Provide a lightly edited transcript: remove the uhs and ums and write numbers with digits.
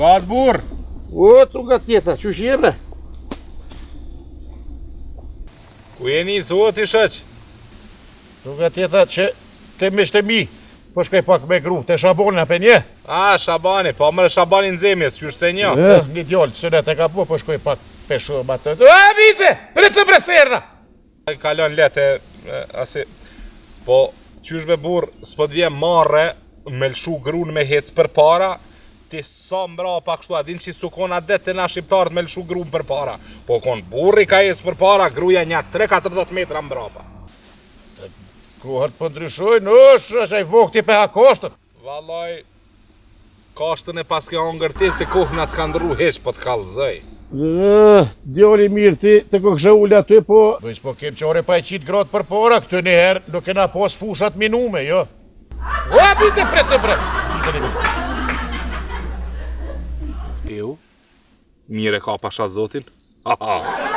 Gat burr. O, truga tjeta, që shje bre? Ku jeni zoti shoq? Truga tjeta që te mishte mi, po shkoj pak me gru, te Shaboni apo nje? Ah, Shabani, po mërë Shabani në zemjes, qysh se njo? Një djallë, sënet e ka po shkoj pak peshum atë. Vite, për të breserna! Kalon lete, asi, po qysh me burr, s'po t'vjen marre, me lshu grun me hec për para, ti sa mbrapa kështu, a din që su kona det të na shqiptarët me lshu grun për para. Po kon burri ka hec për para, gruja një 3-40 metra mbrapa. Kohët po ndryshojnë, është ai vokti pe ha koshtën. Vallaj, kashtën e paske ongër ti, se kohë nga s'ka ndru heq, po t'kallëzoj. Djali mirë ti, të këkësha ullë aty, po... Bëjës po kemë qore pa e qitë gratë për para, këtë njëherë nuk kena pas fushat minume, jo? O, bite prete bre! Mire ka pasha zotin? Ha ha!